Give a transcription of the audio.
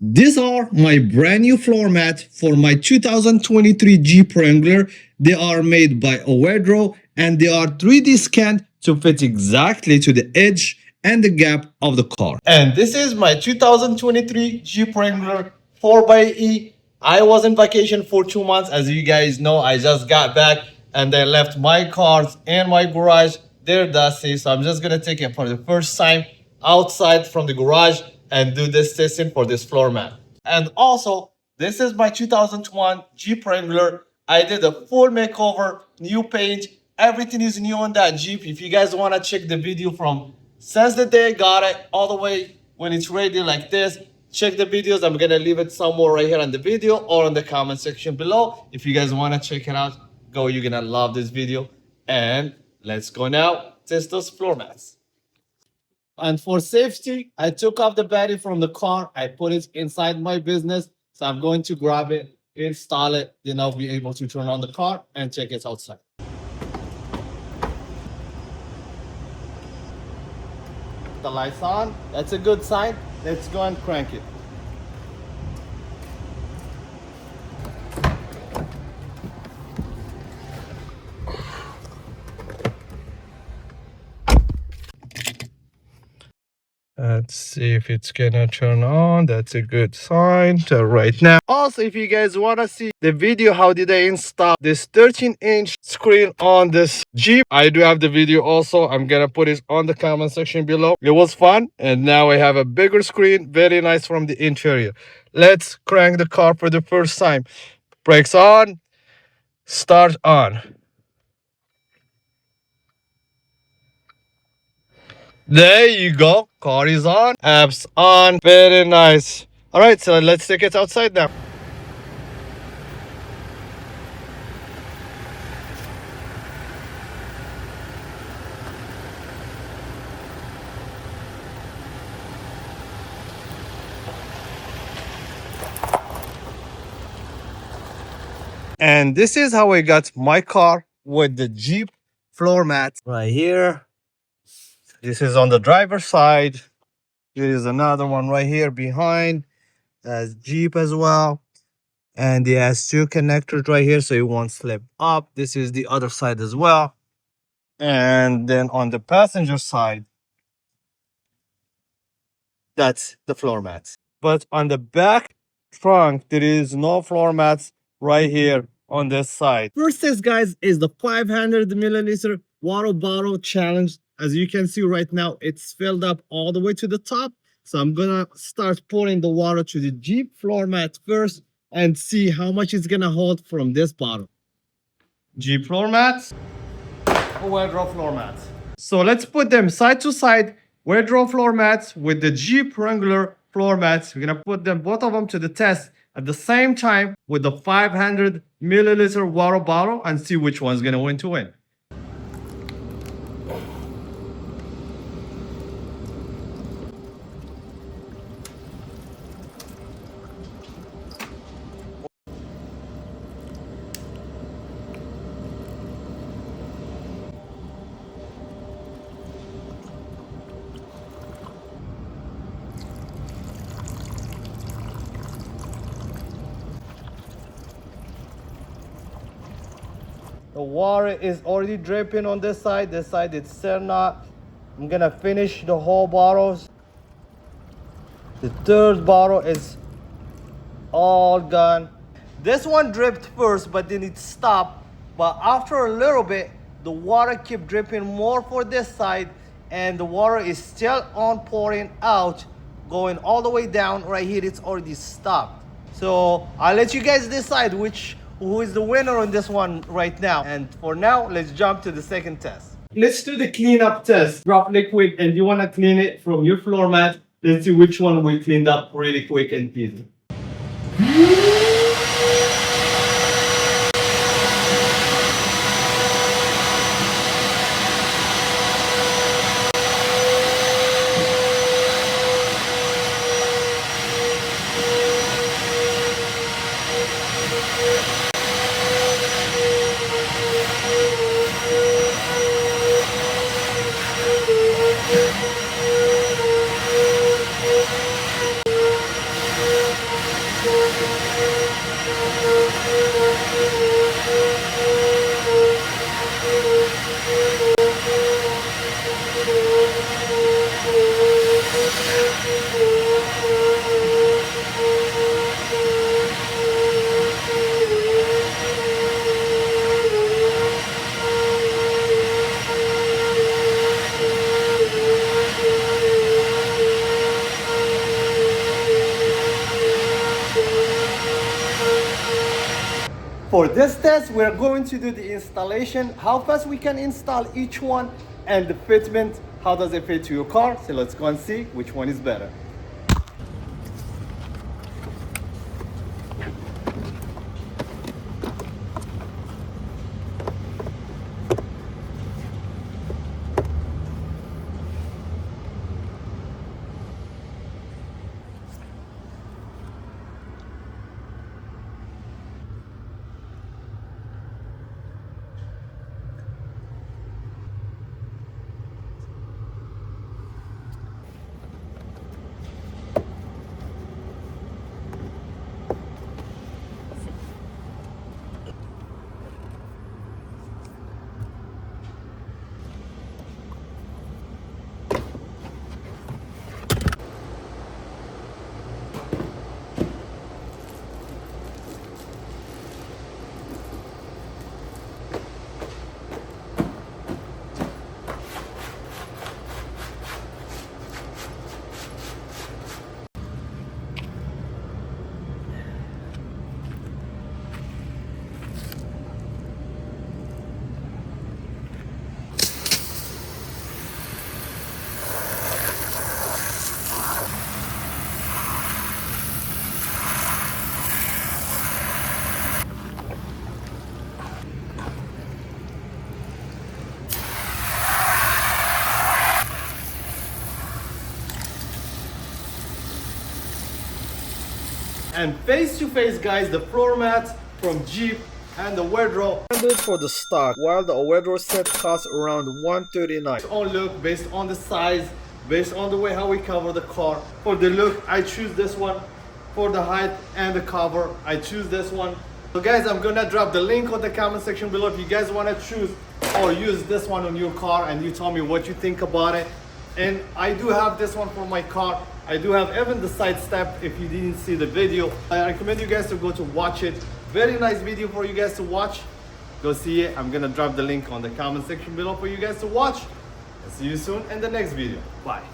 These are my brand new floor mat for my 2023 Jeep Wrangler. They are made by OEDRO and they are 3D scanned to fit exactly to the edge and the gap of the car. And this is my 2023 Jeep Wrangler 4xe. I was on vacation for 2 months. As you guys know, I just got back and I left my cars and my garage. They're dusty, so I'm just gonna take it for the first time outside from the garage and do this testing for this floor mat. And also, this is my 2001 Jeep Wrangler. I did a full makeover, new paint, everything is new on that Jeep. If you guys want to check the video from since the day I got it all the way when it's ready like this, check the videos. I'm gonna leave it somewhere right here in the video or in the comment section below. If you guys want to check it out, go, you're gonna love this video. And let's go now test those floor mats. And for safety, I took off the battery from the car. I put it inside my business. So I'm going to grab it, install it, then I'll be able to turn on the car and check it outside. The lights on, that's a good sign. Let's go and crank it. Let's see if it's gonna turn on. That's a good sign. So right now, also if you guys want to see the video how did I install this 13-inch screen on this Jeep, I do have the video also. I'm gonna put it on the comment section below. It was fun, and now I have a bigger screen, very nice from the interior. Let's crank the car for the first time. Brakes on, start on. There you go. Car is on. Apps on. Very nice. All right, so let's take it outside now. And this is how I got my car with the Jeep floor mat right here. This is on the driver's side. There is another one right here behind. That's Jeep as well. And it has two connectors right here so it won't slip up. This is the other side as well. And then on the passenger side, that's the floor mats. But on the back trunk, there is no floor mats right here on this side. First test, guys, is the 500 milliliter water bottle challenge. As you can see right now, it's filled up all the way to the top. So I'm gonna start pouring the water to the Jeep floor mat first and see how much it's gonna hold from this bottle. Jeep floor mats, OEDRO floor mats. So let's put them side to side. OEDRO floor mats with the Jeep Wrangler floor mats. We're gonna put them, both of them, to the test at the same time with the 500 milliliter water bottle and see which one's gonna win to win. The water is already dripping on this side. This side it's still not. I'm gonna finish the whole bottles. The third bottle is all gone. This one dripped first, but then it stopped. But after a little bit, the water kept dripping more for this side, and the water is still on pouring out, going all the way down. Right here, it's already stopped. So I'll let you guys decide who is the winner on this one right now. And for now, let's jump to the second test. Let's do the cleanup test. Drop liquid, and you want to clean it from your floor mat. Let's see which one we cleaned up really quick and easy. For this test, we're going to do the installation, how fast we can install each one, and the fitment, how does it fit to your car. So let's go and see which one is better. And face to face, guys, the floor mat from Jeep and the OEDRO for the stock, while the OEDRO set costs around $139. On look, based on the size, based on the way how we cover the car. For the look, I choose this one. For the height and the cover, I choose this one. So guys, I'm gonna drop the link on the comment section below if you guys wanna choose or use this one on your car, and you tell me what you think about it. And I do have this one for my car. I do have even the side step if you didn't see the video. I recommend you guys to go to watch it. Very nice video for you guys to watch. Go see it. I'm gonna drop the link on the comment section below for you guys to watch. I'll see you soon in the next video. Bye.